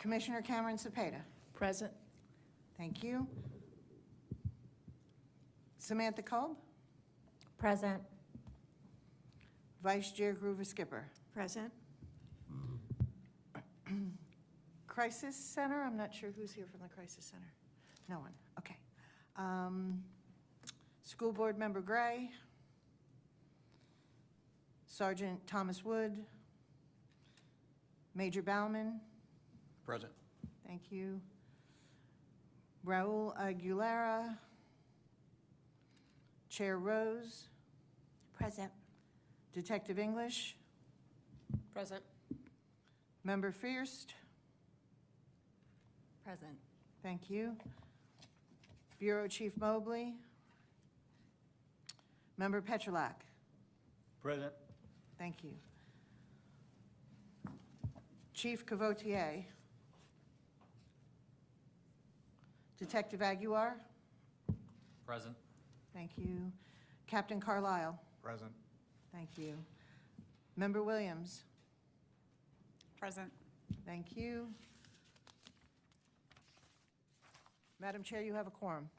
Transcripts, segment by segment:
Commissioner Cameron Cepeda. Present. Thank you. Samantha Kolb. Present. Vice Chair Groover Skipper. Present. Crisis Center, I'm not sure who's here from the Crisis Center. No one, okay. School Board Member Gray. Sergeant Thomas Wood. Major Bauman. Present. Thank you. Raul Aguilera. Chair Rose. Present. Detective English. Present. Member Fierst. Present. Thank you. Bureau Chief Mobley. Member Petrolak. Present. Thank you. Chief Cavotier. Detective Aguilar. Present. Thank you. Captain Carlisle. Present. Thank you. Member Williams. Present. Thank you. Madam Chair, you have a quorum.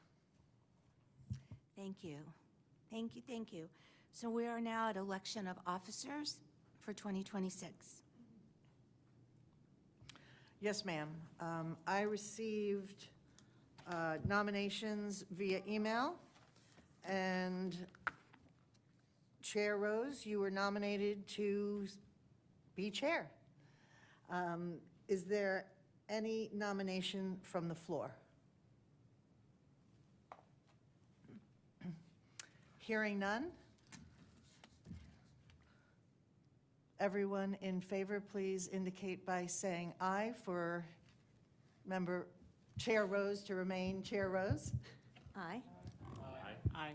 Thank you. Thank you, thank you. So we are now at election of officers for 2026. Yes, ma'am. I received nominations via email, and Chair Rose, you were nominated to be chair. Is there any nomination from the floor? Hearing none. Everyone in favor, please indicate by saying aye for Member Chair Rose to remain Chair Rose. Aye. Aye.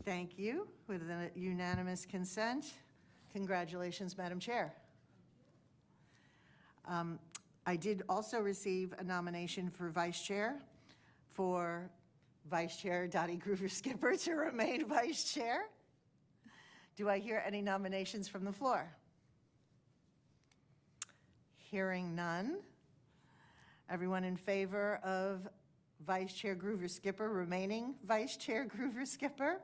Thank you. With a unanimous consent, congratulations, Madam Chair. I did also receive a nomination for Vice Chair, for Vice Chair Dottie Groover Skipper to remain Vice Chair. Do I hear any nominations from the floor? Hearing none. Everyone in favor of Vice Chair Groover Skipper remaining Vice Chair Groover Skipper,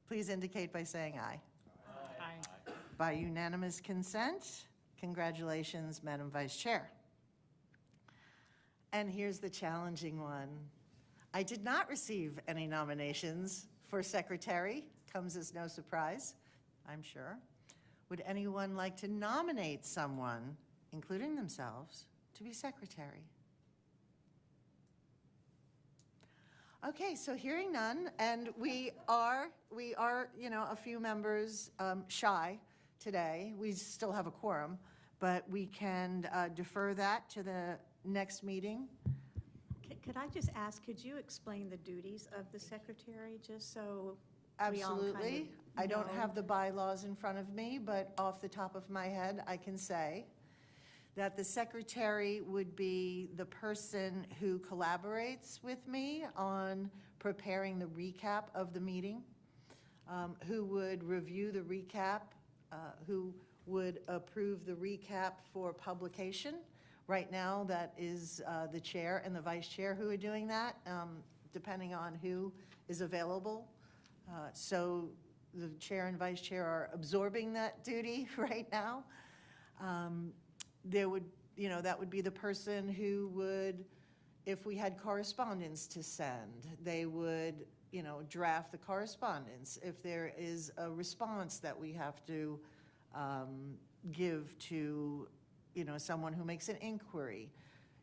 please indicate by saying aye. Aye. By unanimous consent, congratulations, Madam Vice Chair. And here's the challenging one. I did not receive any nominations for Secretary. Comes as no surprise, I'm sure. Would anyone like to nominate someone, including themselves, to be Secretary? Okay, so hearing none, and we are, a few members shy today. We still have a quorum, but we can defer that to the next meeting. Could I just ask, could you explain the duties of the secretary, just so we all kind Absolutely. of I don't know? have the bylaws in front of me, but off the top of my head, I can say that the secretary would be the person who collaborates with me on preparing the recap of the meeting, who would review the recap, who would approve the recap for publication. Right now, that is the chair and the vice chair who are doing that, depending on who is available. So the chair and vice chair are absorbing that duty right now. There would, that would be the person who would, if we had correspondence to send, they would, draft the correspondence. If there is a response that we have to give to, someone who makes an inquiry,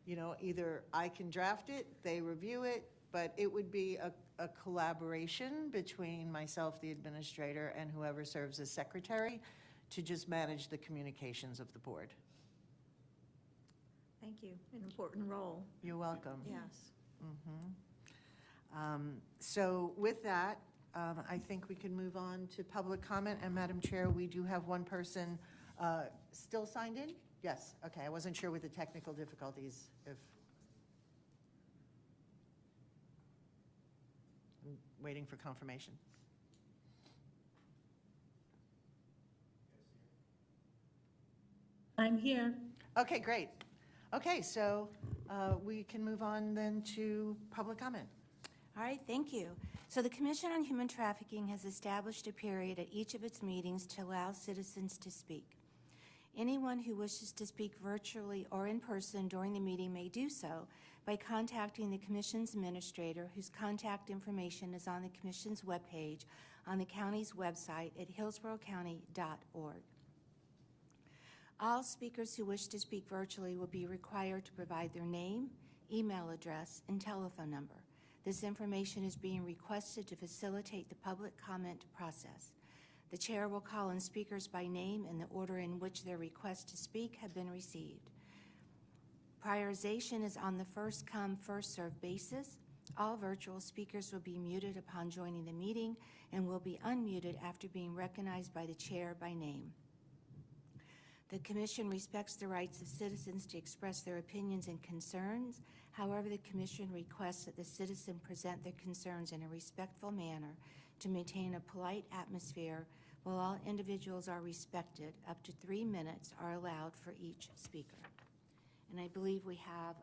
either I can draft it, they review it, but it would be a collaboration between myself, the administrator, and whoever serves as secretary to just manage the communications of the board. Thank you, an important role. You're welcome. Yes. So with that, I think we can move on to public comment. And Madam Chair, we do have one person still signed in? Yes, okay, I wasn't sure with the technical difficulties if. I'm waiting for confirmation. I'm here. Okay, great. Okay, so we can move on then to public comment. All right, thank you. So the Commission on Human Trafficking has established a period at each of its meetings to allow citizens to speak. Anyone who wishes to speak virtually or in person during the meeting may do so by contacting the Commission's administrator, whose contact information is on the Commission's webpage on the county's website at hillsboroughcounty.org. All speakers who wish to speak virtually will be required to provide their name, email address, and telephone number. This information is being requested to facilitate the public comment process. The chair will call on speakers by name in the order in which their requests to speak have been received. Prioritization is on the first-come, first-served basis. All virtual speakers will be muted upon joining the meeting and will be unmuted after being recognized by the chair by name. The Commission respects the rights of citizens to express their opinions and concerns. However, the Commission requests that the citizen present their concerns in a respectful manner to maintain a polite atmosphere while all individuals are respected. Up to 3 minutes are allowed for each speaker. And I believe we have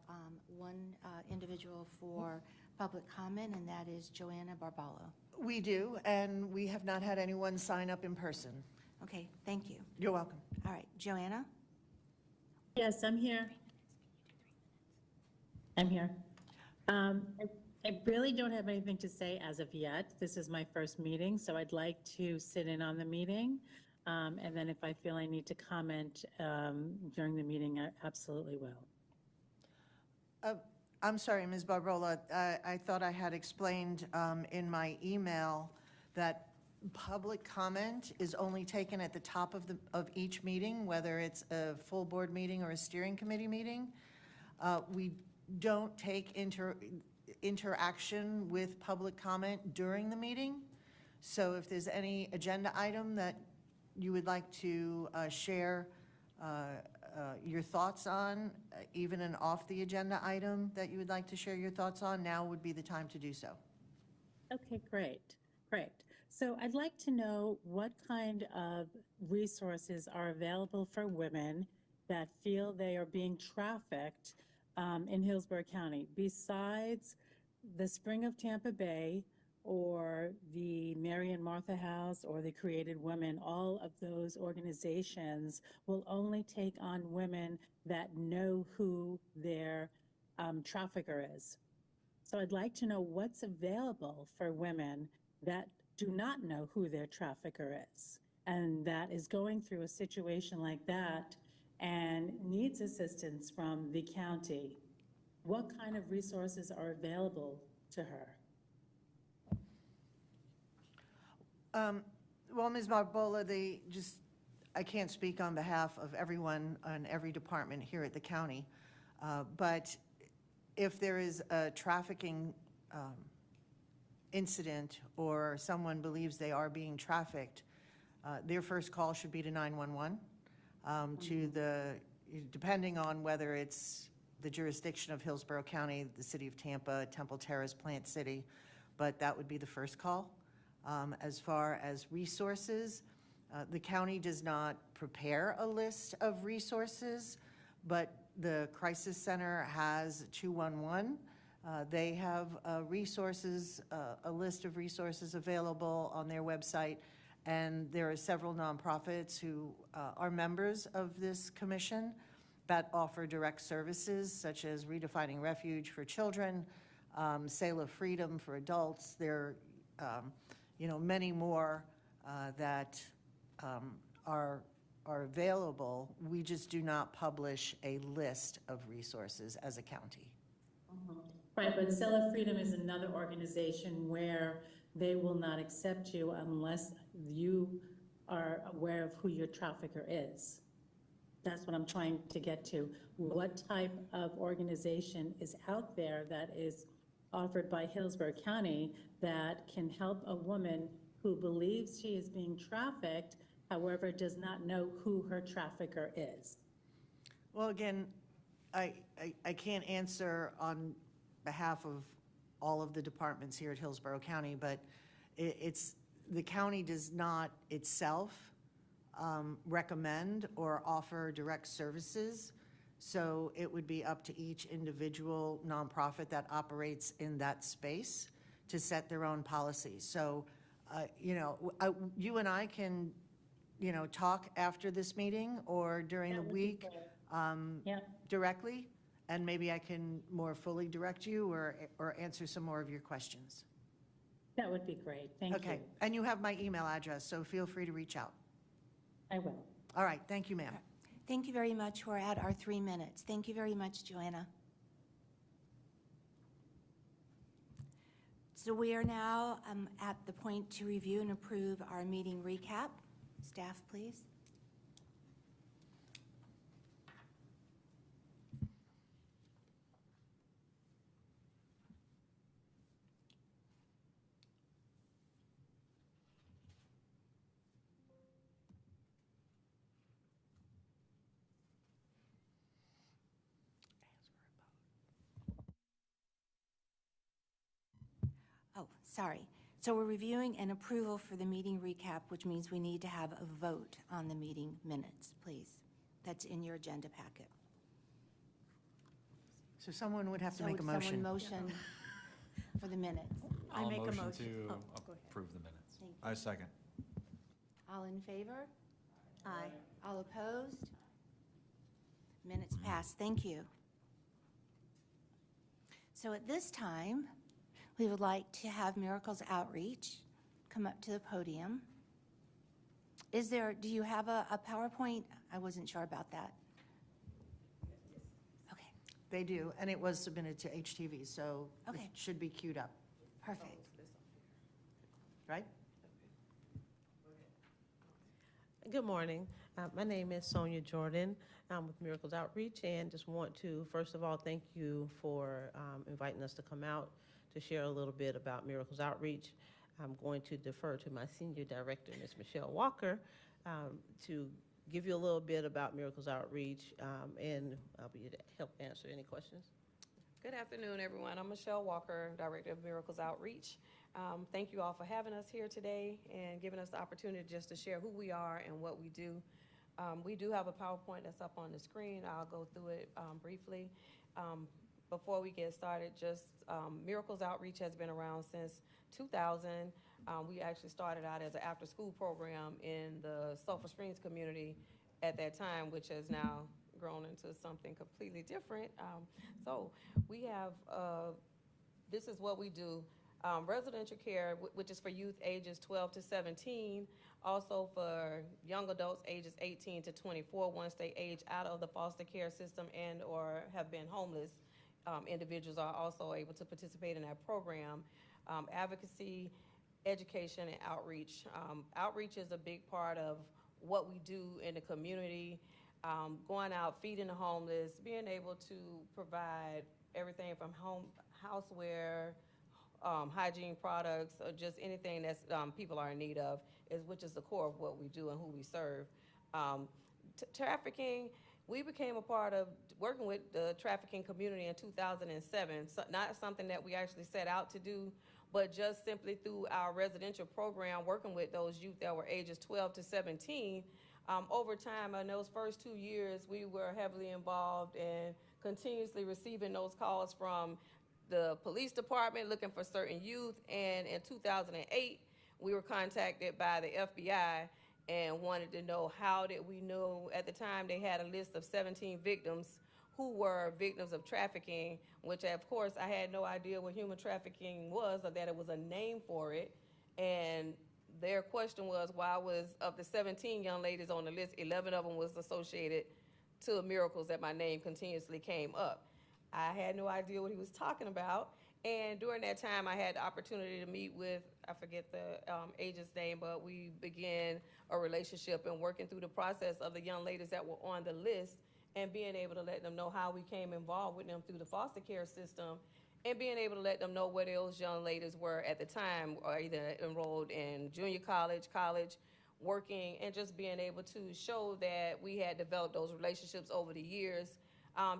one individual for public comment, and that is Joanna Barballo. We do, and we have not had anyone sign up in person. Okay, thank you. You're welcome. All right, Joanna? Yes, I'm here. I'm here. I really don't have anything to say as of yet. This is my first meeting, so I'd like to sit in on the meeting. And then if I feel I need to comment during the meeting, I absolutely will. I'm sorry, Ms. Barbola. I thought I had explained in my email that public comment is only taken at the top of each meeting, whether it's a full board meeting or a steering committee meeting. We don't take interaction with public comment during the meeting. So if there's any agenda item that you would like to share your thoughts on, even an off the agenda item that you would like to share your thoughts on, now would be the time to do so. Okay, great. So I'd like to know what kind of resources are available for women that feel they are being trafficked in Hillsborough County, besides the Spring of Tampa Bay or the Mary and Martha House or the Created Women. All of those organizations will only take on women that know who their trafficker is. So I'd like to know what's available for women that do not know who their trafficker is and that is going through a situation like that and needs assistance from the county. What kind of resources are available to her? Well, Ms. Barbola, I can't speak on behalf of everyone on every department here at the county, but if there is a trafficking incident or someone believes they are being trafficked, their first call should be to 911, depending on whether it's the jurisdiction of Hillsborough County, the city of Tampa, Temple Terrace, Plant City, but that would be the first call. As far as resources, the county does not prepare a list of resources, but the Crisis Center has 211. They have resources, a list of resources available on their website, and there are several nonprofits who are members of this commission that offer direct services, such as Redefining Refuge for children, Sale of Freedom for adults. There are many more that are available. We just do not publish a list of resources as a county. Right, but Sale of Freedom is another organization where they will not accept you unless you are aware of who your trafficker is. That's what I'm trying to get to. What type of organization is out there that is offered by Hillsborough County that can help a woman who believes she is being trafficked, however, does not know who her trafficker is? Well, again, I can't answer on behalf of all of the departments here at Hillsborough County, but the county does not itself recommend or offer direct services. So it would be up to each individual nonprofit that operates in that space to set their own policies. So, you and I can, talk after this meeting or during the That would be week great. Yep. directly, and maybe I can more fully direct you or answer some more of your questions. That would be great. Thank you. Okay, and you have my email address, so feel free to reach out. I will. All right, thank you, ma'am. Thank you very much. We're at our 3 minutes. Thank you very much, Joanna. So we are now at the point to review and approve our meeting recap. Staff, please. Oh, sorry. So we're reviewing an approval for the meeting recap, which means we need to have a vote on the meeting minutes, please. That's in your agenda packet. So someone would have to So make a would motion. someone motion for the minutes? I make a motion. to Oh, go ahead. approve the minutes. Thank you. I second. All in favor? Aye. All opposed? Minutes passed. Thank you. So at this time, we would like to have Miracles Outreach come up to the podium. Do you have a PowerPoint? I wasn't sure about that. Okay, They do, and it was submitted to HTV, so it Okay. should be queued up, perfect. right? Good morning. My name is Sonia Jordan. I'm with Miracles Outreach, and just want to, first of all, thank you for inviting us to come out to share a little bit about Miracles Outreach. I'm going to defer to my senior director, Ms. Michelle Walker, to give you a little bit about Miracles Outreach, and I'll be to help answer any questions. Good afternoon, everyone. I'm Michelle Walker, Director of Miracles Outreach. Thank you all for having us here today and giving us the opportunity just to share who we are and what we do. We do have a PowerPoint that's up on the screen. I'll go through it briefly. Before we get started, Miracles Outreach has been around since 2000. We actually started out as an after-school program in the Sulphur Springs community at that time, which has now grown into something completely different. So we have, this is what we do. Residential care, which is for youth ages 12 to 17, also for young adults ages 18 to 24 once they age out of the foster care system and or have been homeless. Individuals are also able to participate in that program. Advocacy, education, and outreach. Outreach is a big part of what we do in the community, going out, feeding the homeless, being able to provide everything from houseware, hygiene products, or just anything that people are in need of, which is the core of what we do and who we serve. Trafficking, we became a part of working with the trafficking community in 2007. So not something that we actually set out to do, but just simply through our residential program, working with those youth that were ages 12 to 17. Over time, in those first 2 years, we were heavily involved in continuously receiving those calls from the police department looking for certain youth. And in 2008, we were contacted by the FBI and wanted to know how did we know. At the time, they had a list of 17 victims who were victims of trafficking, which of course I had no idea what human trafficking was or that it was a name for it. And their question was, why was, of the 17 young ladies on the list, 11 of them was associated to Miracles, that my name continuously came up. I had no idea what he was talking about. And during that time, I had the opportunity to meet with, I forget the agent's name, but we began a relationship and working through the process of the young ladies that were on the list and being able to let them know how we came involved with them through the foster care system and being able to let them know where those young ladies were at the time, or either enrolled in junior college, working, and just being able to show that we had developed those relationships over the years.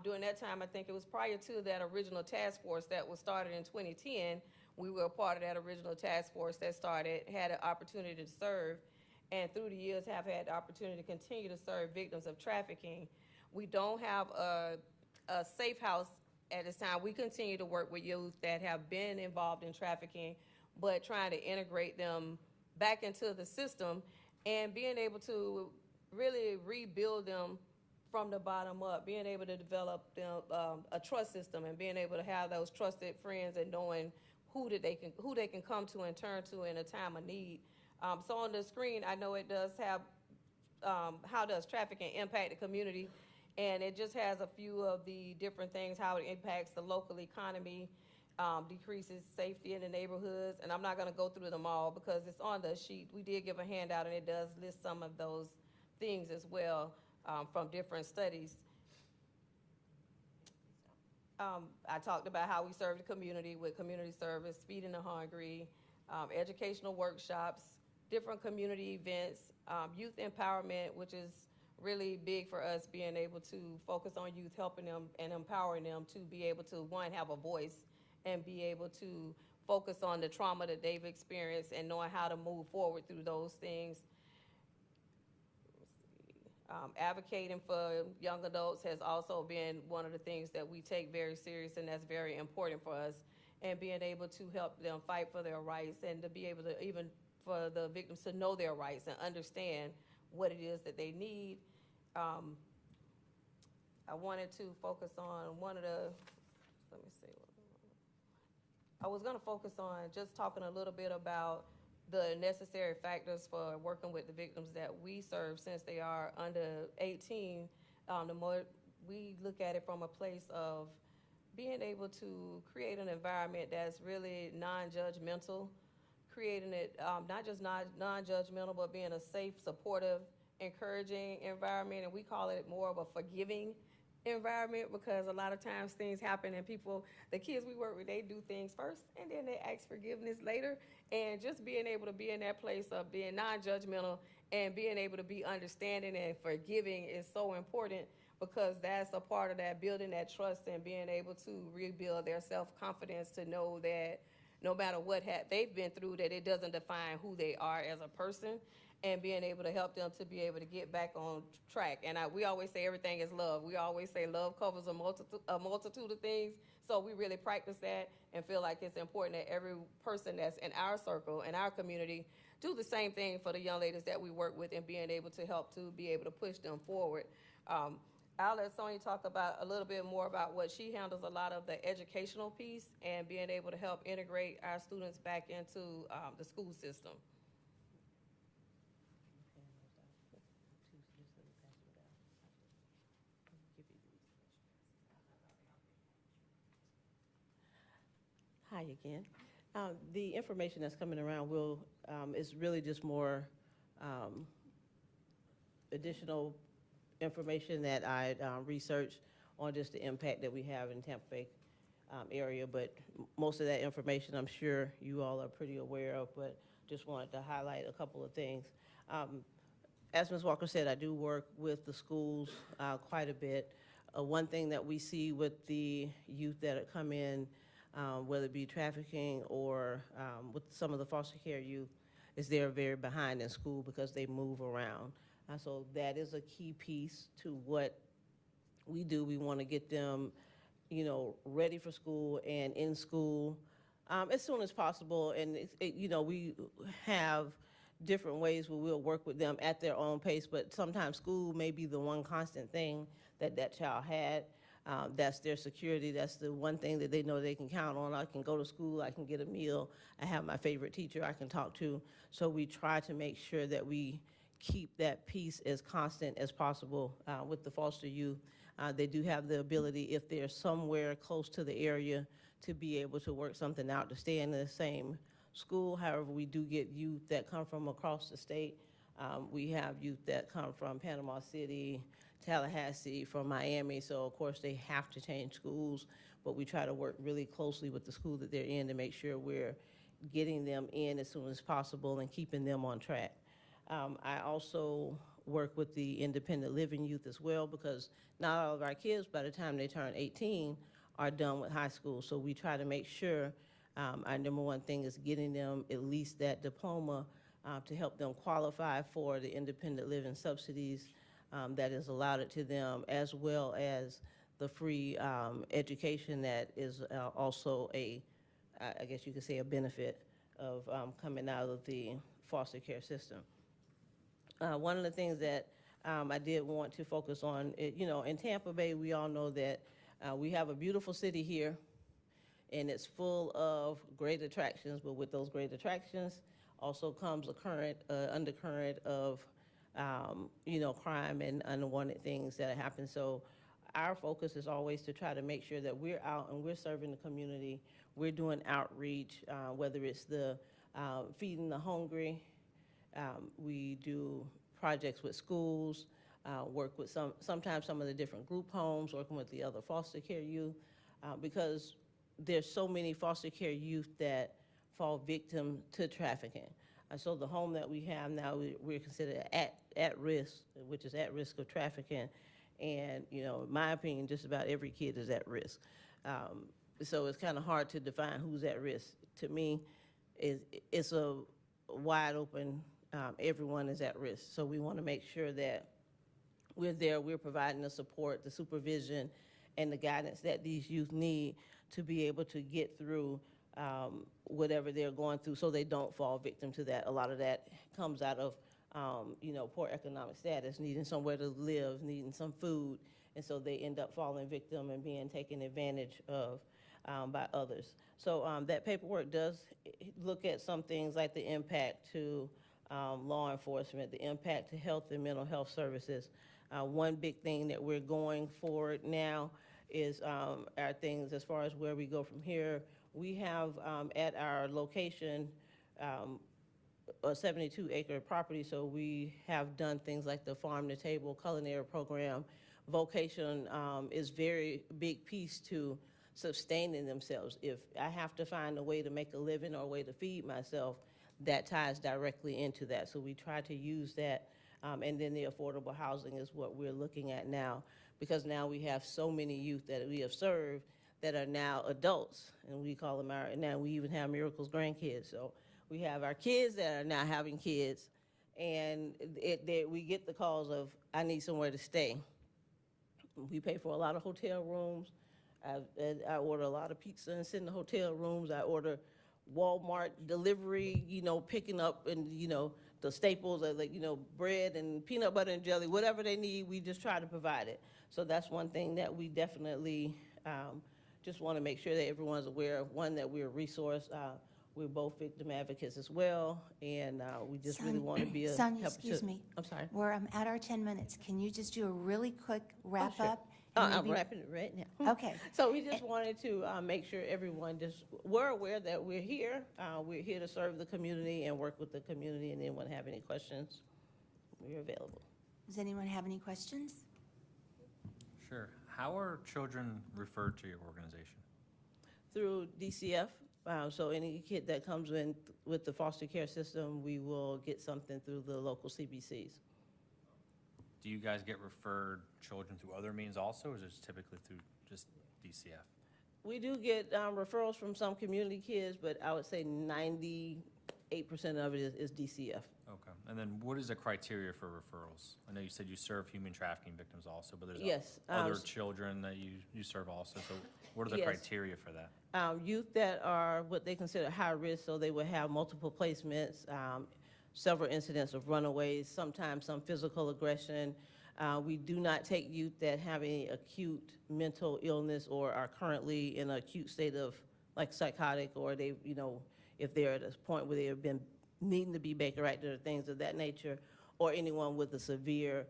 During that time, I think it was prior to that original task force that was started in 2010, we were a part of that original task force that had an opportunity to serve, and through the years have had the opportunity to continue to serve victims of trafficking. We don't have a safe house at this time. We continue to work with youth that have been involved in trafficking, but trying to integrate them back into the system and being able to really rebuild them from the bottom up, being able to develop them, a trust system, and being able to have those trusted friends and knowing who they can come to and turn to in a time of need. So on the screen, I know it does have how does trafficking impact the community, and it just has a few of the different things, how it impacts the local economy, decreases safety in the neighborhoods, and I'm not going to go through them all because it's on the sheet. We did give a handout, and it does list some of those things as well from different studies. I talked about how we serve the community with community service, feeding the hungry, educational workshops, different community events, youth empowerment, which is really big for us, being able to focus on youth, helping them and empowering them to be able to, one, have a voice and be able to focus on the trauma that they've experienced and knowing how to move forward through those things. Advocating for young adults has also been one of the things that we take very serious, and that's very important for us, and being able to help them fight for their rights and to be able to, even for the victims to know their rights and understand what it is that they need. I wanted to focus on one of the, let me see. I was going to focus on just talking a little bit about the necessary factors for working with the victims that we serve since they are under 18. The more we look at it from a place of being able to create an environment that's really non-judgmental, creating it not just non-judgmental, but being a safe, supportive, encouraging environment, and we call it more of a forgiving environment, because a lot of times things happen and people, the kids we work with, they do things first and then they ask forgiveness later. And just being able to be in that place of being non-judgmental and being able to be understanding and forgiving is so important, because that's a part of that, building that trust and being able to rebuild their self-confidence to know that no matter what they've been through, that it doesn't define who they are as a person, and being able to help them to be able to get back on track. And we always say everything is love. We always say love covers a multitude of things. So we really practice that and feel like it's important that every person that's in our circle, in our community, do the same thing for the young ladies that we work with, and being able to help to be able to push them forward. I'll let Sonia talk about a little bit more about what she handles, a lot of the educational piece and being able to help integrate our students back into the school system. Hi again. The information that's coming around is really just more additional information that I researched on just the impact that we have in Tampa Bay area, but most of that information I'm sure you all are pretty aware of, but just wanted to highlight a couple of things. As Ms. Walker said, I do work with the schools quite a bit. One thing that we see with the youth that come in, whether it be trafficking or with some of the foster care youth, is they're very behind in school because they move around. So that is a key piece to what we do. We want to get them, ready for school and in school as soon as possible. And we have different ways where we'll work with them at their own pace, but sometimes school may be the one constant thing that child had. That's their security. That's the one thing that they know they can count on. I can go to school, I can get a meal, I have my favorite teacher I can talk to. So we try to make sure that we keep that piece as constant as possible with the foster youth. They do have the ability, if they're somewhere close to the area, to be able to work something out to stay in the same school. However, we do get youth that come from across the state. We have youth that come from Panama City, Tallahassee, from Miami, so of course they have to change schools, but we try to work really closely with the school that they're in to make sure we're getting them in as soon as possible and keeping them on track. I also work with the independent living youth as well, because not all of our kids, by the time they turn 18, are done with high school. So we try to make sure our number one thing is getting them at least that diploma to help them qualify for the independent living subsidies that is allotted to them, as well as the free education that is also I guess you could say, a benefit of coming out of the foster care system. One of the things that I did want to focus on, in Tampa Bay, we all know that we have a beautiful city here, and it's full of great attractions, but with those great attractions also comes a undercurrent of, crime and unwanted things that happen. So our focus is always to try to make sure that we're out and we're serving the community. We're doing outreach, whether it's the feeding the hungry. We do projects with schools, work with sometimes some of the different group homes, working with the other foster care youth, because there's so many foster care youth that fall victim to trafficking. So the home that we have now, we're considered at risk, which is at risk of trafficking. And, in my opinion, just about every kid is at risk. So it's kind of hard to define who's at risk. To me, it's a wide open, everyone is at risk. So we want to make sure that we're there, we're providing the support, the supervision, and the guidance that these youth need to be able to get through whatever they're going through, so they don't fall victim to that. A lot of that comes out of, poor economic status, needing somewhere to live, needing some food, and so they end up falling victim and being taken advantage of by others. So that paperwork does look at some things like the impact to law enforcement, the impact to health and mental health services. One big thing that we're going forward now is our things as far as where we go from here. We have at our location a 72-acre property, so we have done things like the farm to table culinary program. Vocation is very big piece to sustaining themselves. If I have to find a way to make a living or a way to feed myself, that ties directly into that. So we try to use that, and then the affordable housing is what we're looking at now, because now we have so many youth that we have served that are now adults, and we call them now we even have Miracle's grandkids. So we have our kids that are now having kids, and we get the calls of, I need somewhere to stay. We pay for a lot of hotel rooms. I order a lot of pizza and sit in the hotel rooms. I order Walmart delivery, picking up and, the staples of bread and peanut butter and jelly, whatever they need, we just try to provide it. So that's one thing that we definitely just want to make sure that everyone's aware of. One, that we're a resource. We're both victim advocates as well, and we just really want to be a Sonia, help excuse to, me. I'm sorry. We're at our 10 minutes. Can you just do a really quick wrap sure. up? I'm wrapping it right now. Okay. So we just wanted to make sure everyone we're aware that we're here. We're here to serve the community and work with the community, and anyone have any questions, we're available. Does anyone have any questions? Sure. How are children referred to your organization? Through DCF. So any kid that comes in with the foster care system, we will get something through the local CBCs. Do you guys get referred children through other means also, or is it typically through just DCF? We do get referrals from some community kids, but I would say 98% of it is DCF. Okay. And then what is the criteria for referrals? I know you said you serve human trafficking victims also, but there's Yes, other children that you serve also. So what are the Yes. criteria for that? Youth that are what they consider high risk, so they would have multiple placements, several incidents of runaways, sometimes some physical aggression. We do not take youth that have any acute mental illness or are currently in an acute state of like psychotic, or they, if they're at a point where they have been needing to be Baker Acted or things of that nature, or anyone with a severe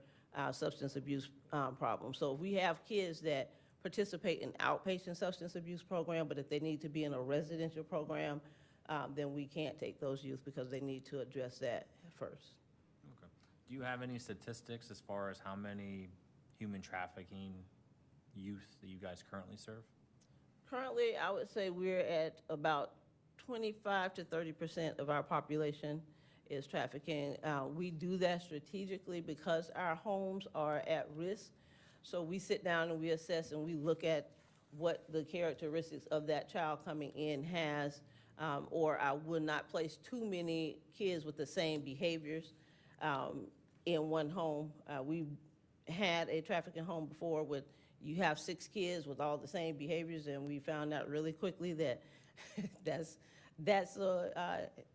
substance abuse problem. So if we have kids that participate in outpatient substance abuse program, but if they need to be in a residential program, then we can't take those youth because they need to address that first. Okay. Do you have any statistics as far as how many human trafficking youth that you guys currently serve? Currently, I would say we're at about 25 to 30% of our population is trafficking. We do that strategically because our homes are at risk. So we sit down and we assess and we look at what the characteristics of that child coming in has, or I would not place too many kids with the same behaviors in one home. We had a trafficking home before with, you have 6 kids with all the same behaviors, and we found out really quickly that that's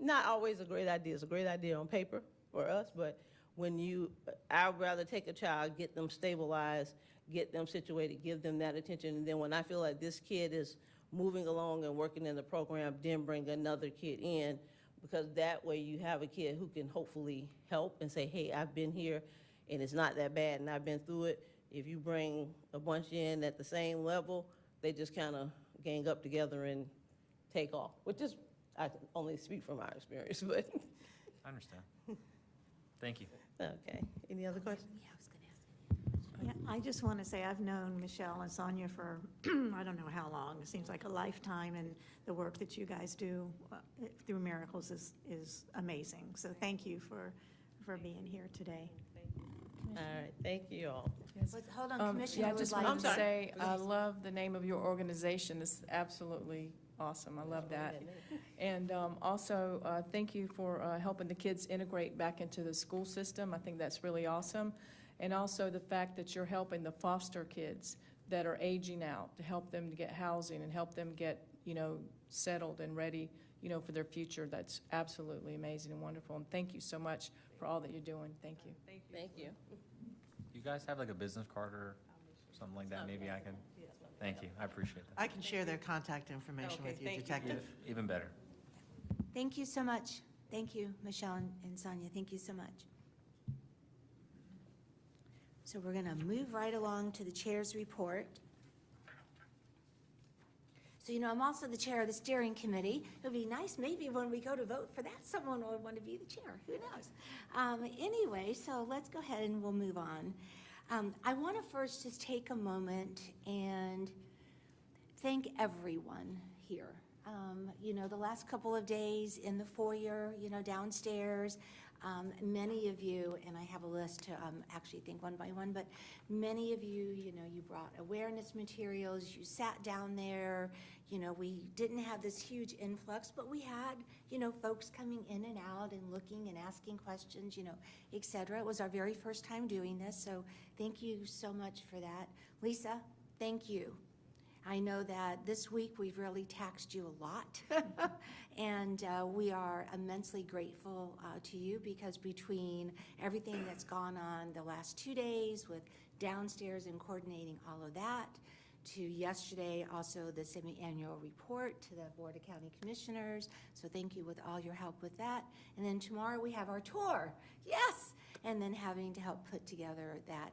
not always a great idea. It's a great idea on paper for us, but I'd rather take a child, get them stabilized, get them situated, give them that attention, and then when I feel like this kid is moving along and working in the program, then bring another kid in, because that way you have a kid who can hopefully help and say, hey, I've been here, and it's not that bad, and I've been through it. If you bring a bunch in at the same level, they just kind of gang up together and take off, which is, I can only speak from our experience, but. I understand. Thank you. Okay, any other questions? Yeah, I was going to ask. Yeah, I just want to say I've known Michelle and Sonia for, I don't know how long, it seems like a lifetime, and the work that you guys do through Miracles is amazing. So thank you for being here today. All right, thank you all. Yes. Hold on, Yeah, Commissioner I would just like wanted to to say, I love the name of your organization. It's absolutely awesome. I love that. And also, thank you for helping the kids integrate back into the school system. I think that's really awesome. And also the fact that you're helping the foster kids that are aging out, to help them to get housing and help them get, settled and ready, for their future. That's absolutely amazing and wonderful. And thank you so much for all that you're doing. Thank you. Thank you. You guys have like a business card or something like that? Maybe I can, thank you, I appreciate that. I can share their contact information Okay, with you, thank you. Detective. Even better. Thank you so much. Thank you, Michelle and Sonia. Thank you so much. So we're going to move right along to the chair's report. So, I'm also the chair of the steering committee. It would be nice maybe when we go to vote for that, someone would want to be the chair. Who knows? Anyway, so let's go ahead and we'll move on. I want to first just take a moment and thank everyone here. The last couple of days in the foyer, downstairs, many of you, and I have a list to actually think one by one, but many of you, you brought awareness materials, you sat down there, we didn't have this huge influx, but we had, folks coming in and out and looking and asking questions, et cetera. It was our very first time doing this, so thank you so much for that. Lisa, thank you. I know that this week we've really taxed you a lot, and we are immensely grateful to you, because between everything that's gone on the last 2 days with downstairs and coordinating all of that, to yesterday also the semi-annual report to the Board of County Commissioners, so thank you with all your help with that. And then tomorrow we have our tour, yes, and then having to help put together that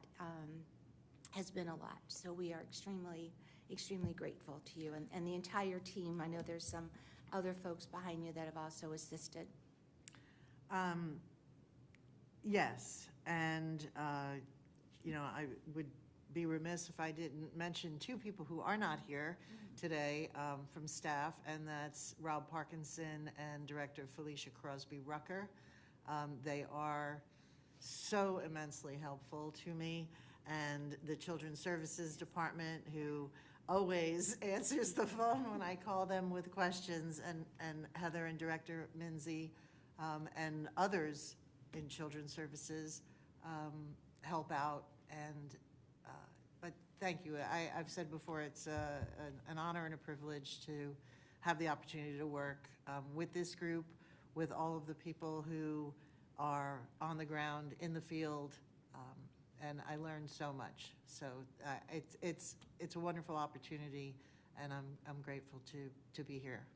has been a lot. So we are extremely grateful to you and the entire team. I know there's some other folks behind you that have also assisted. Yes, and, I would be remiss if I didn't mention 2 people who are not here today from staff, and that's Rob Parkinson and Director Felicia Crosby Rucker. They are so immensely helpful to me, and the Children's Services Department, who always answers the phone when I call them with questions, and Heather and Director Minzy and others in Children's Services help out. And but thank you. I've said before, it's an honor and a privilege to have the opportunity to work with this group, with all of the people who are on the ground in the field, and I learned so much. So it's a wonderful opportunity, and I'm grateful to be here.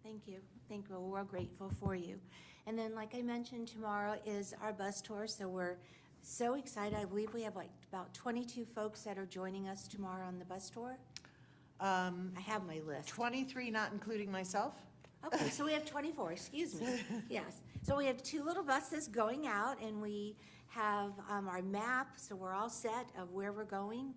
Thank you. We're grateful for you. And then, like I mentioned, tomorrow is our bus tour, so we're so excited. I believe we have about 22 folks that are joining us tomorrow on the bus tour. I have my list. 23, not including myself. Okay, so we have 24, excuse me. Yes. So we have 2 little buses going out, and we have our map, so we're all set of where we're going.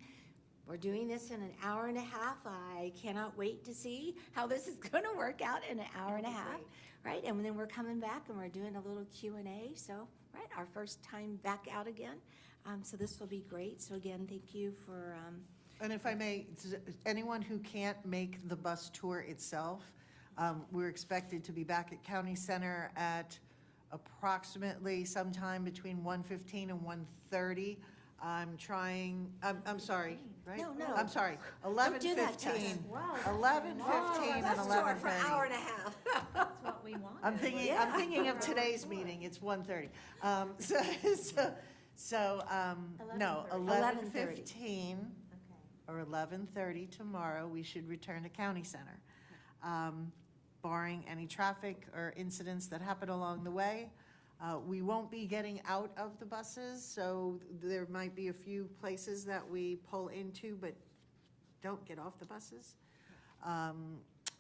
We're doing this in an hour and a half. I cannot wait to see how this is going to work out in an hour and a half, right? And then we're coming back, and we're doing a little Q&A. So, right, our first time back out again. So this will be great. So again, thank you for... And if I may, anyone who can't make the bus tour itself, we're expected to be back at County Center at approximately sometime between 1:15 and 1:30. I'm trying, I'm sorry, right? No, no. I'm sorry, do that to us. 11:15. 11:15 and 11:30. and a half. That's what we want. I'm thinking of today's meeting, it's 1:30. No, 11:15 or 11:30 tomorrow, we should return to County Center. Barring any traffic or incidents that happen along the way. We won't be getting out of the buses, so there might be a few places that we pull into, but don't get off the buses.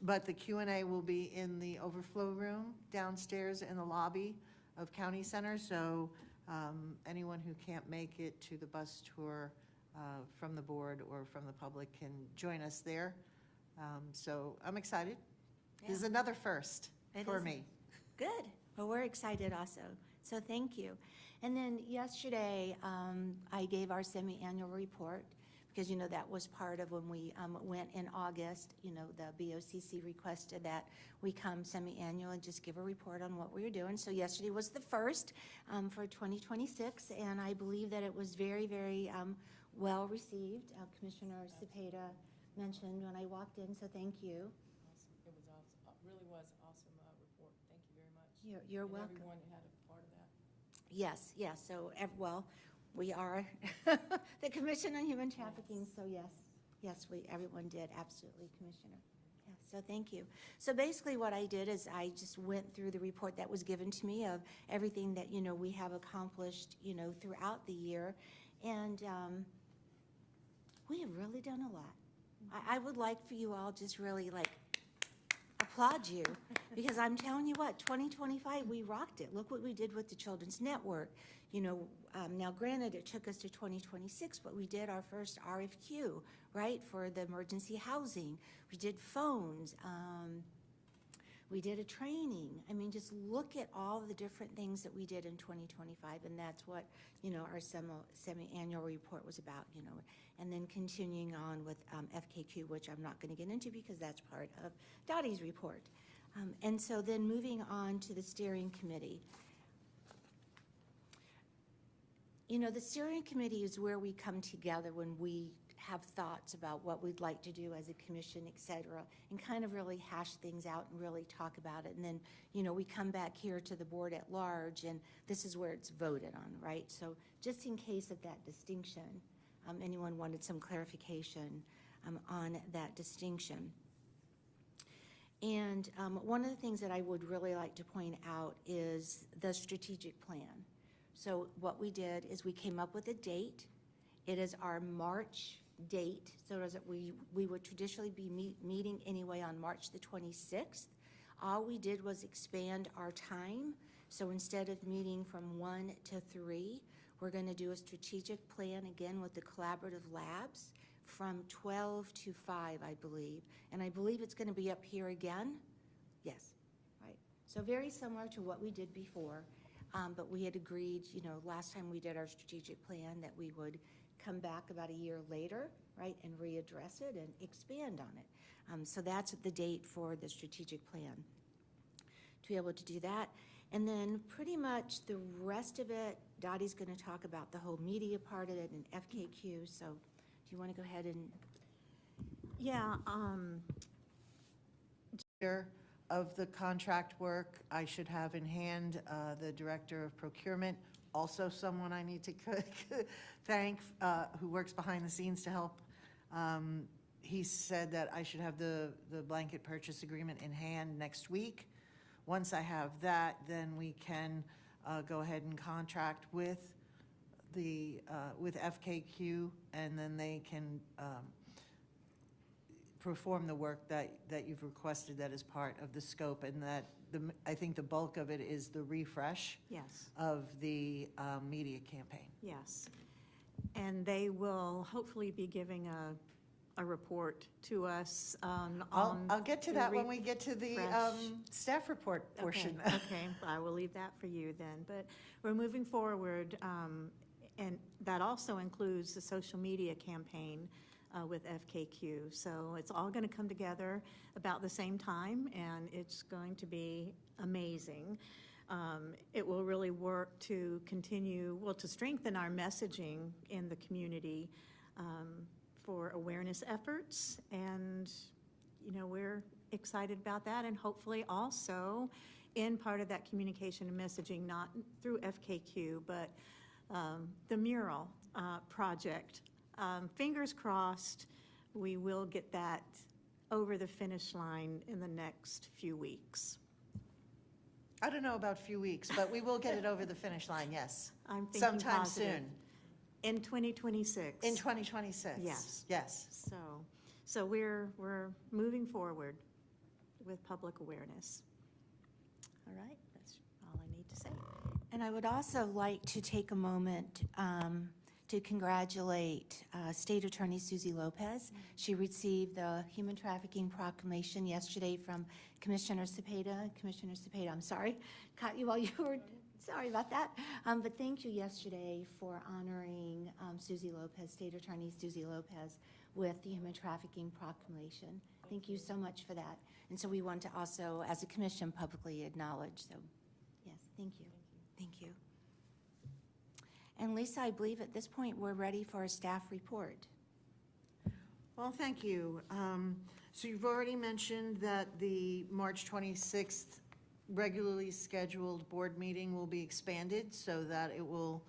But the Q&A will be in the overflow room downstairs in the lobby of County Center, so anyone who can't make it to the bus tour from the board or from the public can join us there. So I'm excited. This is another first for me. Good. Well, we're excited also, so thank you. And then yesterday, I gave our semi-annual report, because, you know, that was part of when we went in August, you know, the BOCC requested that we come semi-annual and just give a report on what we were doing. So yesterday was the first for 2026, and I believe that it was very, very well received. Commissioner Cepeda mentioned when I walked in, so thank you. It was awesome, really was awesome report. Thank you very much. You're And welcome. everyone that had a part of that. Yes, yes, so, well, we are the Commission on Human Trafficking, so yes, everyone did, absolutely, Commissioner. Yeah, so thank you. So basically what I did is I just went through the report that was given to me of everything that, you know, we have accomplished, you know, throughout the year, and we have really done a lot. I would like for you all just really, like, applaud you, because I'm telling you what, 2025, we rocked it. Look what we did with the Children's Network. You know, now granted, it took us to 2026, but we did our first RFQ, right, for the emergency housing. We did phones. We did a training. I mean, just look at all the different things that we did in 2025, and that's what, you know, our semi-annual report was about, you know, and then continuing on with FKQ, which I'm not going to get into because that's part of Dottie's report. And so then moving on to the steering committee. You know, the steering committee is where we come together when we have thoughts about what we'd like to do as a commission, et cetera, and kind of really hash things out and really talk about it. And then, you know, we come back here to the board at large, and this is where it's voted on, right? So just in case of that distinction, anyone wanted some clarification on that distinction. And one of the things that I would really like to point out is the strategic plan. So what we did is we came up with a date. It is our March date, so as we would traditionally be meeting anyway on March the 26th. All we did was expand our time. So instead of meeting from 1 to 3, we're going to do a strategic plan again with the collaborative labs from 12 to 5, I believe. And I believe it's going to be up here again. Yes, right. So very similar to what we did before. But we had agreed, you know, last time we did our strategic plan that we would come back about a year later, right, and readdress it and expand on it. So that's the date for the strategic plan, to be able to do that. And then pretty much the rest of it, Dottie's going to talk about the whole media part of it and FKQ. So do you want to go ahead and? Yeah. Of the contract work, I should have in hand the Director of Procurement, also someone I need to thank, who works behind the scenes to help. He said that I should have the blanket purchase agreement in hand next week. Once I have that, then we can go ahead and contract with with FKQ, and then they can perform the work that you've requested that is part of the scope, and that I think the bulk of it is the refresh Yes. of the media campaign. Yes. And they will hopefully be giving a report to us I'll get to the that when we get to the refresh. staff report portion. Okay, I will leave that for you then. But we're moving forward, and that also includes the social media campaign with FKQ. So it's all going to come together about the same time, and it's going to be amazing. It will really work to continue, well, to strengthen our messaging in the community for awareness efforts. And, we're excited about that. And hopefully also in part of that communication and messaging, not through FKQ, but the mural project. Fingers crossed, we will get that over the finish line in the next few weeks. I don't know about few weeks, but we will get it over the finish line, yes. I'm thinking Sometime positive. soon. In 2026. In 2026? Yes. Yes. So we're moving forward with public awareness. All right, that's all I need to say. And I would also like to take a moment to congratulate State Attorney Susie Lopez. She received the Human Trafficking Proclamation yesterday from Commissioner Cepeda. Commissioner Cepeda, I'm sorry, caught you while you were, sorry about that. But thank you yesterday for honoring Susie Lopez, State Attorney Susie Lopez, with the Human Trafficking Proclamation. Thank you so much for that. And so we want to also, as a commission, publicly acknowledge. So, yes, thank you. Thank you. And Lisa, I believe at this point we're ready for a staff report. Well, thank you. So you've already mentioned that the March 26th regularly scheduled board meeting will be expanded so that it will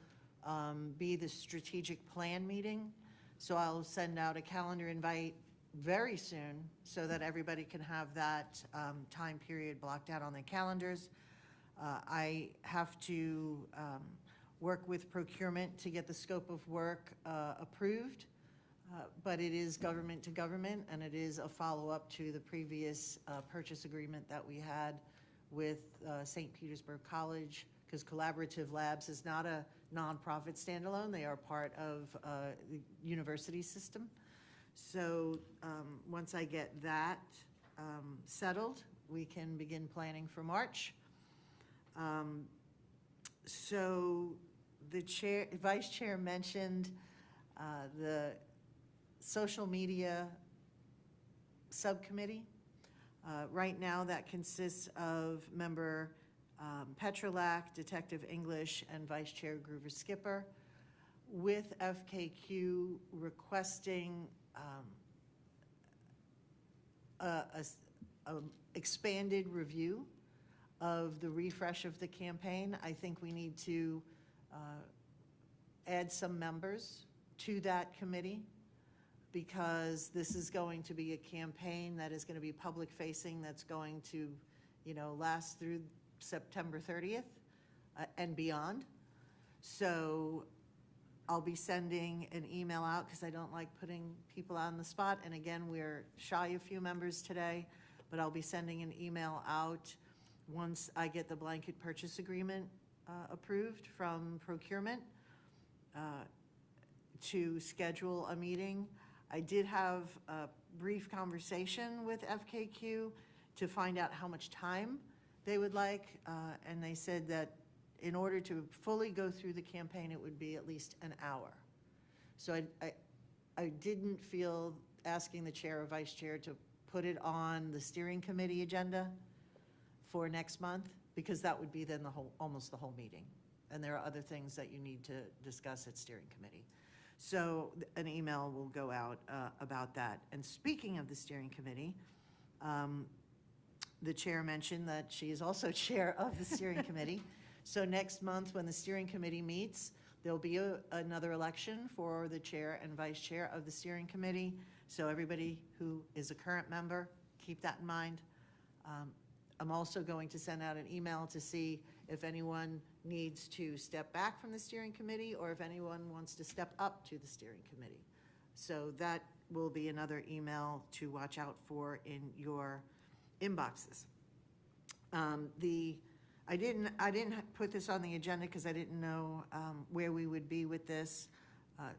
be the strategic plan meeting. So I'll send out a calendar invite very soon so that everybody can have that time period blocked out on their calendars. I have to work with procurement to get the scope of work approved, but it is government to government, and it is a follow-up to the previous purchase agreement that we had with St. Petersburg College, because Collaborative Labs is not a nonprofit standalone. They are part of the university system. So once I get that settled, we can begin planning for March. So the vice chair mentioned the social media subcommittee. Right now that consists of member Petrolak, Detective English, and Vice Chair Groover Skipper, with FKQ requesting a expanded review of the refresh of the campaign. I think we need to add some members to that committee, because this is going to be a campaign that is going to be public facing, that's going to, last through September 30th and beyond. So I'll be sending an email out, because I don't like putting people on the spot. And again, we're shy a few members today, but I'll be sending an email out once I get the blanket purchase agreement approved from procurement to schedule a meeting. I did have a brief conversation with FKQ to find out how much time they would like, and they said that in order to fully go through the campaign, it would be at least an hour. So I didn't feel asking the chair or vice chair to put it on the steering committee agenda for next month, because that would be then almost the whole meeting. And there are other things that you need to discuss at steering committee. So an email will go out about that. And speaking of the steering committee, the chair mentioned that she is also chair of the steering committee. So next month, when the steering committee meets, there'll be another election for the chair and vice chair of the steering committee. So everybody who is a current member, keep that in mind. I'm also going to send out an email to see if anyone needs to step back from the steering committee, or if anyone wants to step up to the steering committee. So that will be another email to watch out for in your inboxes. I didn't put this on the agenda because I didn't know where we would be with this,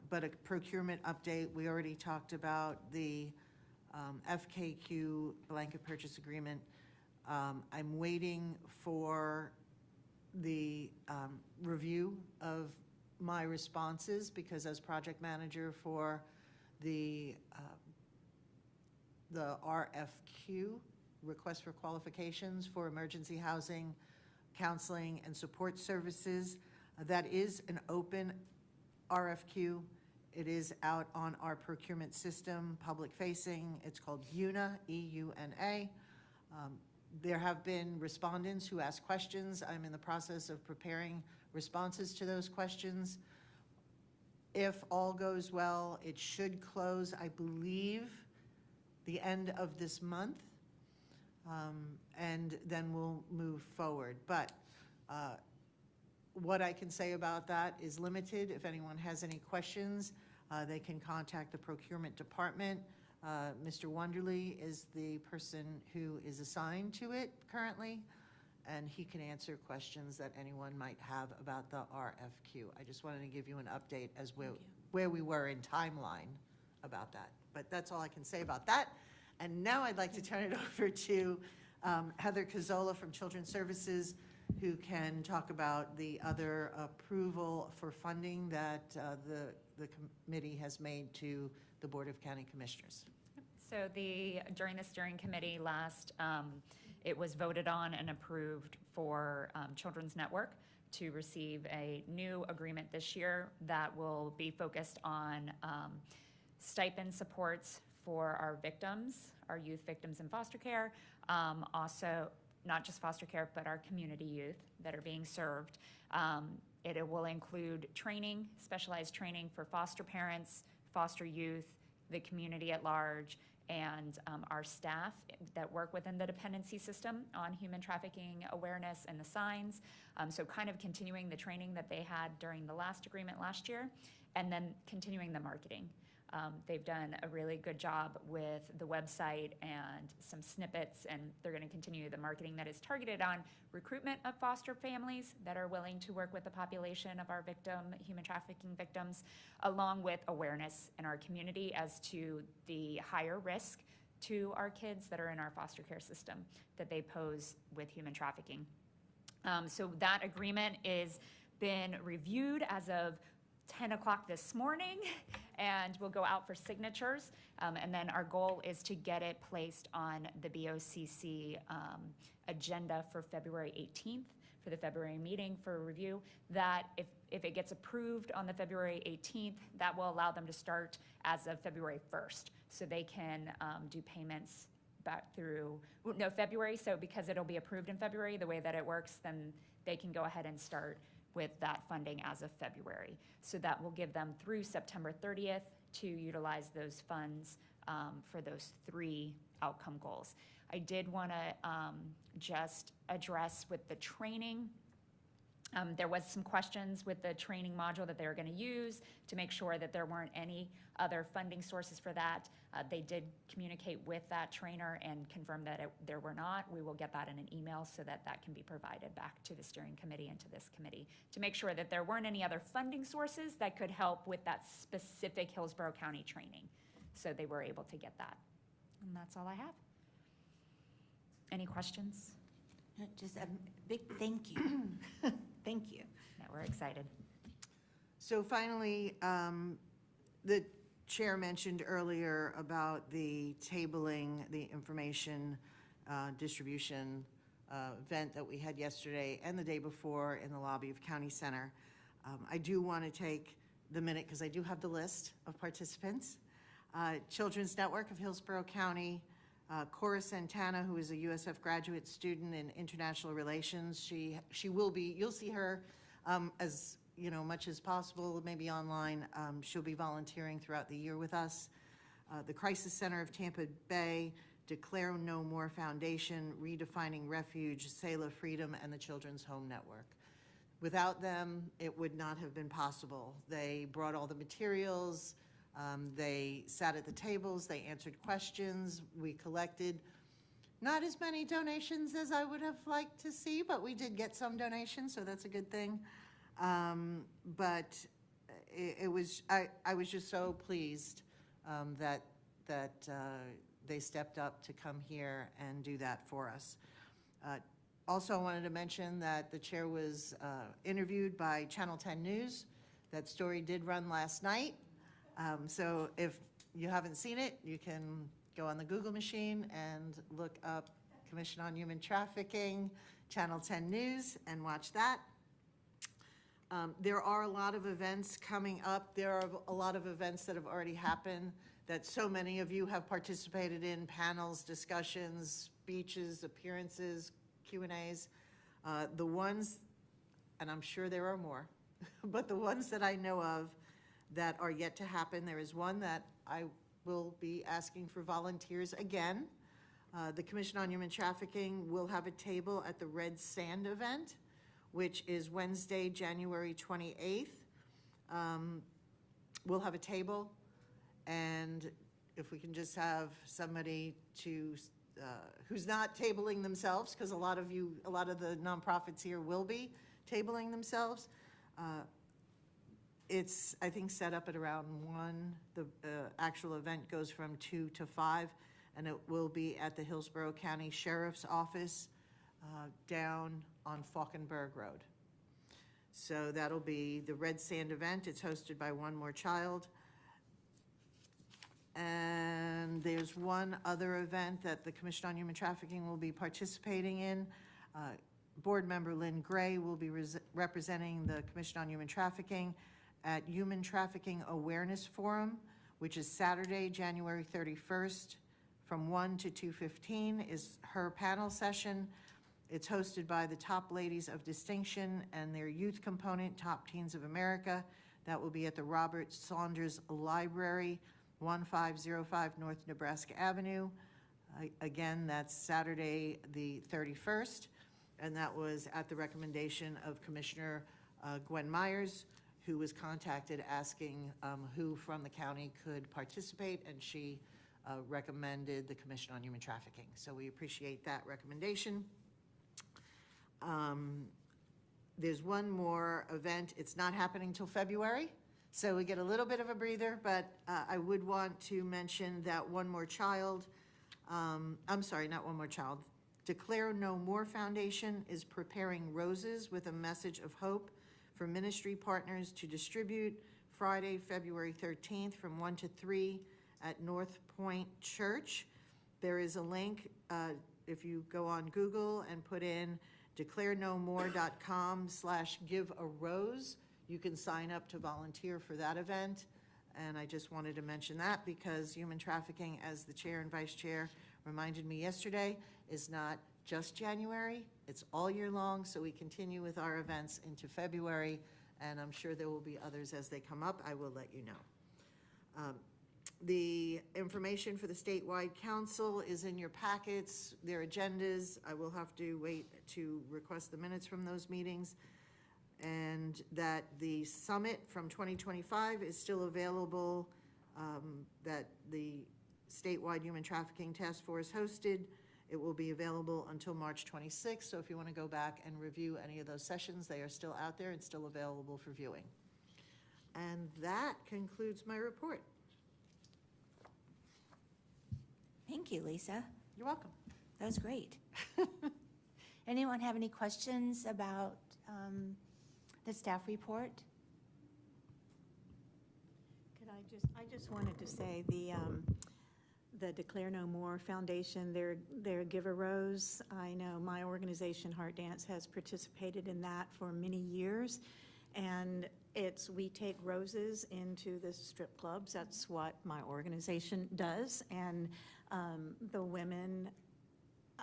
but a procurement update. We already talked about the FKQ blanket purchase agreement. I'm waiting for the review of my responses, because as project manager for the RFQ, request for qualifications for emergency housing counseling, and support services. That is an open RFQ. It is out on our procurement system, public facing. It's called EUNA, E-U-N-A. There have been respondents who asked questions. I'm in the process of preparing responses to those questions. If all goes well, it should close, I believe, the end of this month, and then we'll move forward. But what I can say about that is limited. If anyone has any questions, they can contact the procurement department. Mr. Wonderly is the person who is assigned to it currently, and he can answer questions that anyone might have about the RFQ. I just wanted to give you an update as where we were in timeline about that. But that's all I can say about that. And now I'd like to turn it over to Heather Cazzola from Children's Services, who can talk about the other approval for funding that the committee has made to the Board of County Commissioners. So during the steering committee it was voted on and approved for Children's Network to receive a new agreement this year that will be focused on stipend supports for our victims, our youth victims in foster care, also not just foster care, but our community youth that are being served. It will include training, specialized training for foster parents, foster youth, the community at large, and our staff that work within the dependency system on human trafficking awareness and the signs. So kind of continuing the training that they had during the last agreement last year, and then continuing the marketing. They've done a really good job with the website and some snippets, and they're going to continue the marketing that is targeted on recruitment of foster families that are willing to work with the population of our human trafficking victims, along with awareness in our community as to the higher risk to our kids that are in our foster care system that they pose with human trafficking. So that agreement is been reviewed as of 10 o'clock this morning, and will go out for signatures. And then our goal is to get it placed on the BOCC agenda for February 18th, for the February meeting for review. That if it gets approved on the February 18th, that will allow them to start as of February 1st. So they can do payments back through, no, February. So because it'll be approved in February, the way that it works, then they can go ahead and start with that funding as of February. So that will give them through September 30th to utilize those funds for those 3 outcome goals. I did want to just address with the training. There was some questions with the training module that they were going to use to make sure that there weren't any other funding sources for that. They did communicate with that trainer and confirm that there were not. We will get that in an email so that that can be provided back to the steering committee and to this committee to make sure that there weren't any other funding sources that could help with that specific Hillsborough County training. So they were able to get that. And that's all I have. Any questions? Just a big thank you. Thank you. No, we're excited. So finally, the chair mentioned earlier about the tabling, the information distribution event that we had yesterday and the day before in the lobby of County Center. I do want to take the minute because I do have the list of participants. Children's Network of Hillsborough County, Cora Santana, who is a USF graduate student in international relations. She will be, you'll see her as much as possible, maybe online. She'll be volunteering throughout the year with us. The Crisis Center of Tampa Bay, Declare No More Foundation, Redefining Refuge, Selah Freedom, and the Children's Home Network. Without them, it would not have been possible. They brought all the materials. They sat at the tables, they answered questions, we collected not as many donations as I would have liked to see, but we did get some donations, so that's a good thing. But it was, I was just so pleased that they stepped up to come here and do that for us. Also, I wanted to mention that the chair was interviewed by Channel 10 News. That story did run last night. So if you haven't seen it, you can go on the Google machine and look up Commission on Human Trafficking. Channel 10 News and watch that. There are a lot of events coming up. There are a lot of events that have already happened that so many of you have participated in, panels, discussions, speeches, appearances, Q&As. The ones, and I'm sure there are more, but the ones that I know of that are yet to happen, there is one that I will be asking for volunteers again. The Commission on Human Trafficking will have a table at the Red Sand event, which is Wednesday, January 28th. We'll have a table, and if we can just have somebody to, who's not tabling themselves, because a lot of the nonprofits here will be tabling themselves. It's, I think, set up at around 1. The actual event goes from 2 to 5, and it will be at the Hillsborough County Sheriff's Office down on Falkenberg Road. So that'll be the Red Sand event. It's hosted by One More Child. And there's one other event that the Commission on Human Trafficking will be participating in. Board member Lynn Gray will be representing the Commission on Human Trafficking at Human Trafficking Awareness Forum, which is Saturday, January 31st, from 1 to 2:15 is her panel session. It's hosted by the Top Ladies of Distinction and their youth component, Top Teens of America. That will be at the Robert Saunders Library, 1505 North Nebraska Avenue. Again, that's Saturday, the 31st, and that was at the recommendation of Commissioner Gwen Myers, who was contacted asking who from the county could participate, and she recommended the Commission on Human Trafficking. So we appreciate that recommendation. There's one more event. It's not happening till February, so we get a little bit of a breather, but I would want to mention that One More Child, I'm sorry, not One More Child, Declare No More Foundation is preparing roses with a message of hope for ministry partners to distribute Friday, February 13th from 1 to 3 at North Point Church. There is a link, if you go on Google and put in declarenomore.com/give-a-rose, you can sign up to volunteer for that event. And I just wanted to mention that because human trafficking, as the chair and vice chair reminded me yesterday, is not just January, it's all year long, so we continue with our events into February, and I'm sure there will be others as they come up. I will let you know. The information for the statewide council is in your packets, their agendas. I will have to wait to request the minutes from those meetings. And that the summit from 2025 is still available, that the statewide human trafficking task force hosted. It will be available until March 26th, so if you want to go back and review any of those sessions, they are still out there and still available for viewing. And that concludes my report. Thank you, Lisa. You're welcome. That was great. Anyone have any questions about the staff report? I just wanted to say the Declare No More Foundation, their Give a Rose. I know my organization, Heart Dance, has participated in that for many years. And we take roses into the strip clubs. That's what my organization does. And the women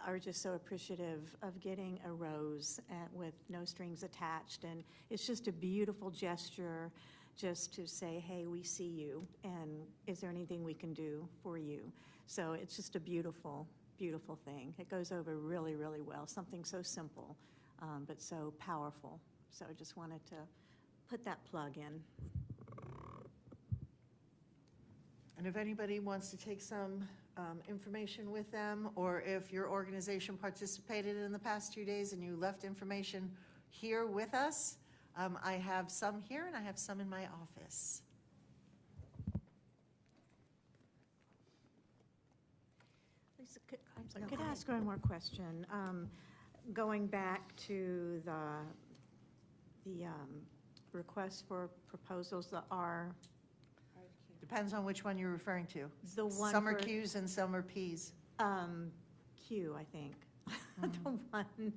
are just so appreciative of getting a rose with no strings attached. And it's just a beautiful gesture just to say, hey, we see you, and is there anything we can do for you? So it's just a beautiful, beautiful thing. It goes over really, really well. Something so simple, but so powerful. So I just wanted to put that plug in. And if anybody wants to take some information with them, or if your organization participated in the past 2 days and you left information here with us, I have some here and I have some in my office. Lisa, could I ask one more question? Going back to the request for proposals that are... Depends on which one you're referring to. The one Some are for- Qs and some are Ps. Q, I think. the one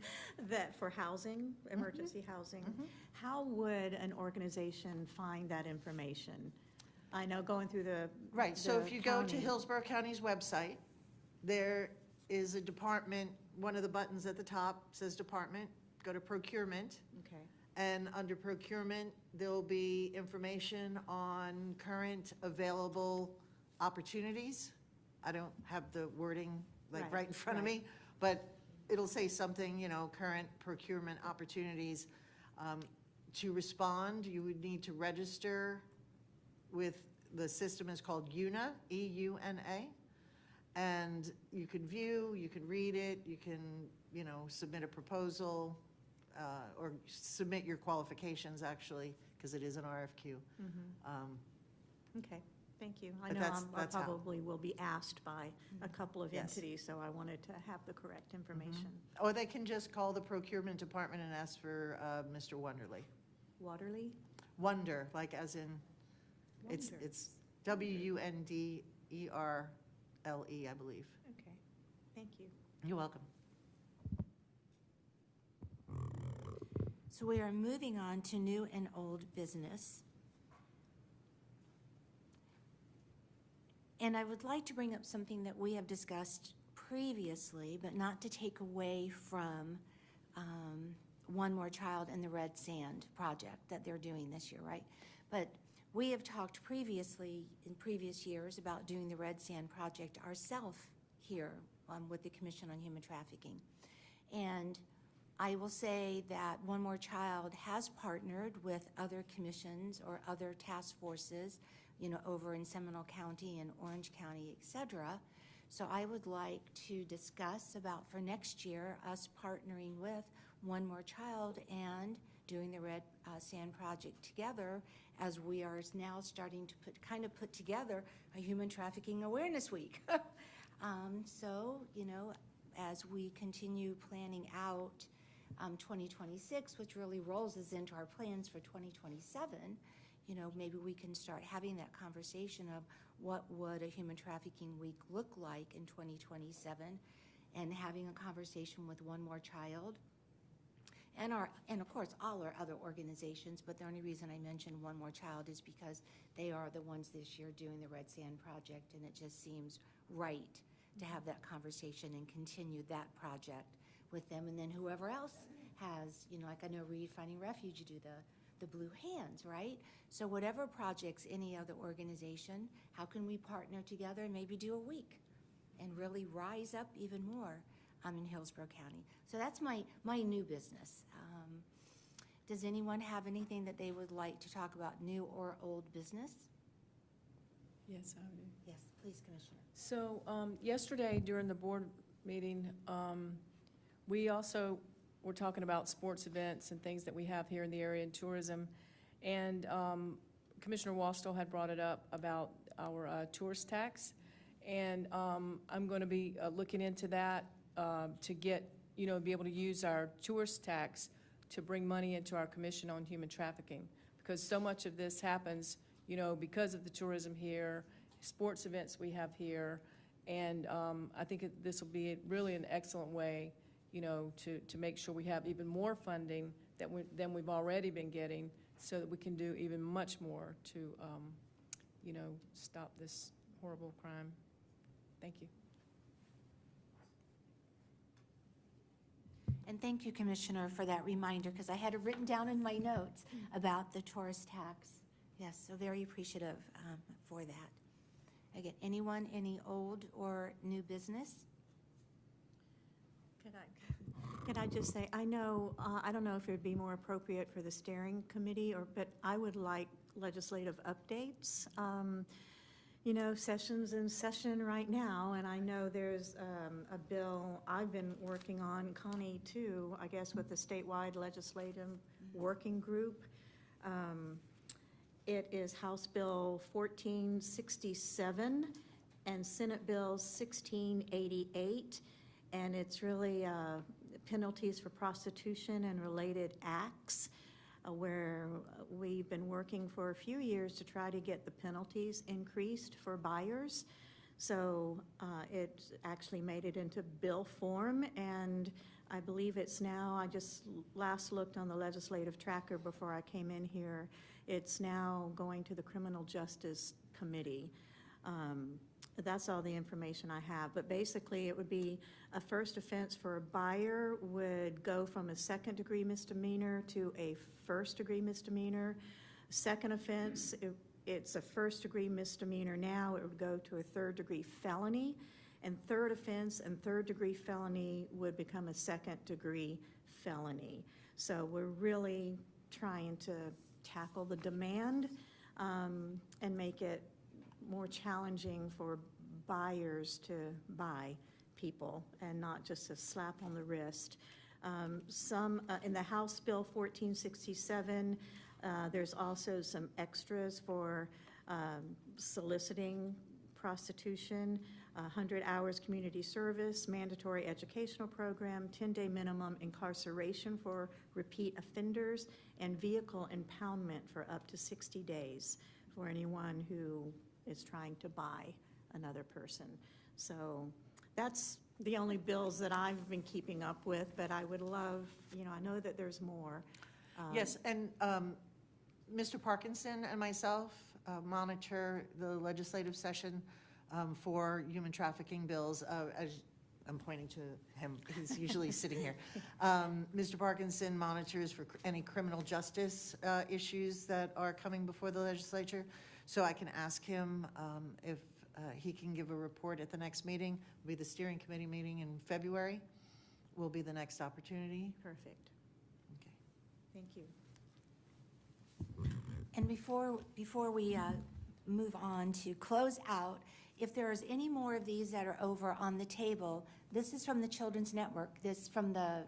that for housing, emergency housing, how would an organization find that information? I know going through the Right, so the if you go to county- Hillsborough County's website, there is a department, one of the buttons at the top says Department, go to Procurement, Okay, and under Procurement, there'll be information on current available opportunities. I don't have the wording like right in front of me, but it'll say something, you know, current procurement opportunities. To respond, you would need to register with, the system is called EUNA, E-U-N-A. And you can view, you can read it, you can, you know, submit a proposal, or submit your qualifications, actually, because it is an RFQ. okay, thank you. I But know I that's how. probably will be asked by a couple of Yes. entities, so I wanted to have the correct information. Or they can just call the procurement department and ask for Mr. Wonderly. Waterly? Wonder, like as in, it's Wonder. W-U-N-D-E-R-L-E, I believe. Okay, thank you. You're welcome. So we are moving on to new and old business. And I would like to bring up something that we have discussed previously, but not to take away from One More Child and the Red Sand project that they're doing this year, right? But we have talked previously, in previous years, about doing the Red Sand project ourselves here with the Commission on Human Trafficking. And I will say that One More Child has partnered with other commissions or other task forces, you know, over in Seminole County and Orange County, et cetera. So I would like to discuss about for next year, us partnering with One More Child and doing the Red Sand Project together, as we are now starting to put together a Human Trafficking Awareness Week. So, you know, as we continue planning out 2026, which really rolls us into our plans for 2027, you know, maybe we can start having that conversation of what would a Human Trafficking Week look like in 2027, and having a conversation with One More Child, and of course, all our other organizations, but the only reason I mentioned One More Child is because they are the ones this year doing the Red Sand Project, and it just seems right to have that conversation and continue that project with them. And then whoever else has, you know, like I know Reed Finding Refuge, you do the Blue Hands, right? So whatever projects, any other organization, how can we partner together and maybe do a week and really rise up even more in Hillsborough County? So that's my new business. Does anyone have anything that they would like to talk about, new or old business? Yes, I do. Yes, please, Commissioner. So yesterday during the board meeting, we also were talking about sports events and things that we have here in the area and tourism. And Commissioner Wastell had brought it up about our tourist tax. And I'm going to be looking into that to get, you know, be able to use our tourist tax to bring money into our Commission on Human Trafficking. Because so much of this happens, you know, because of the tourism here, sports events we have here. And I think this will be really an excellent way, you know, to make sure we have even more funding than we've already been getting, so that we can do even much more to, you know, stop this horrible crime. Thank you. And thank you, Commissioner, for that reminder, because I had it written down in my notes about the tourist tax. Yes, so very appreciative for that. Again, anyone, any old or new business? Could I just say, I know, I don't know if it would be more appropriate for the steering committee, but I would like legislative updates. You know, session's in session right now, and I know there's a bill I've been working on, Connie too, I guess with the statewide legislative working group. It is House Bill 1467 and Senate Bill 1688, and it's really penalties for prostitution and related acts, where we've been working for a few years to try to get the penalties increased for buyers. So it actually made it into bill form, and I believe it's now, I just last looked on the legislative tracker before I came in here, it's now going to the Criminal Justice Committee. That's all the information I have, but basically it would be a first offense for a buyer would go from a second-degree misdemeanor to a first-degree misdemeanor. Second offense, it's a first-degree misdemeanor now, it would go to a third-degree felony, and third offense and third-degree felony would become a second-degree felony. So we're really trying to tackle the demand and make it more challenging for buyers to buy people and not just a slap on the wrist. In the House Bill 1467, there's also some extras for soliciting prostitution, 100 hours community service, mandatory educational program, 10-day minimum incarceration for repeat offenders, and vehicle impoundment for up to 60 days for anyone who is trying to buy another person. So that's the only bills that I've been keeping up with, but I would love, I know that there's more. Yes, and Mr. Parkinson and myself monitor the legislative session for human trafficking bills. As I'm pointing to him, he's usually sitting here. Mr. Parkinson monitors for any criminal justice issues that are coming before the legislature. So I can ask him if he can give a report at the next meeting. It'll be the steering committee meeting in February. Will be the next opportunity. Perfect. Okay. Thank you. And before we move on to close out, if there is any more of these that are over on the table, this is from the Children's Network. This from the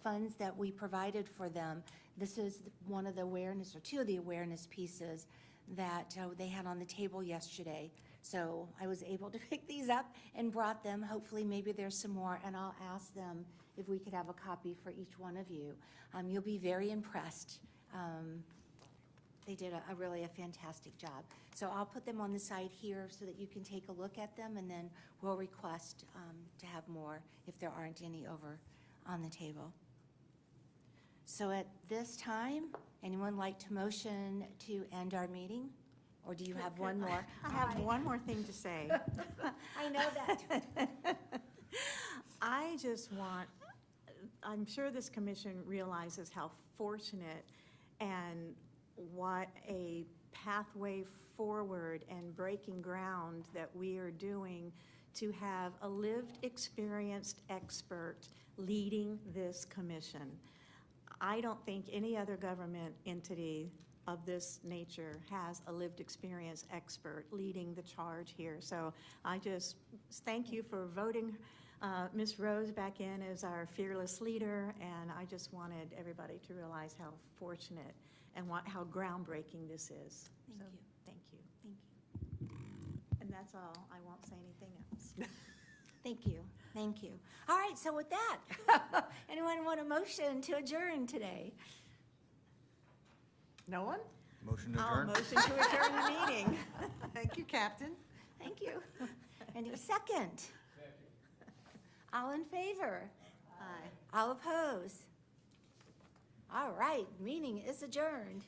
funds that we provided for them. This is one of the awareness, or two of the awareness pieces that they had on the table yesterday. So I was able to pick these up and brought them. Hopefully maybe there's some more, and I'll ask them if we could have a copy for each one of you. You'll be very impressed. They did a really fantastic job. So I'll put them on the side here so that you can take a look at them, and then we'll request to have more if there aren't any over on the table. So at this time, anyone like to motion to end our meeting? Or do you have one more? I have one more thing to say. I know that. I just want, I'm sure this commission realizes how fortunate and what a pathway forward and breaking ground that we are doing to have a lived, experienced expert leading this commission. I don't think any other government entity of this nature has a lived experience expert leading the charge here. So I just thank you for voting Ms. Rose back in as our fearless leader, and I just wanted everybody to realize how fortunate and how groundbreaking this is. Thank you. Thank you. Thank you. And that's all. I won't say anything else. Thank you. Thank you. All right, so with that, anyone want a motion to adjourn today? No one? Motion to I'll adjourn? motion to adjourn the meeting. Thank you, Captain. Thank you. Any second? All in favor? Aye. All opposed? All right, meeting is adjourned.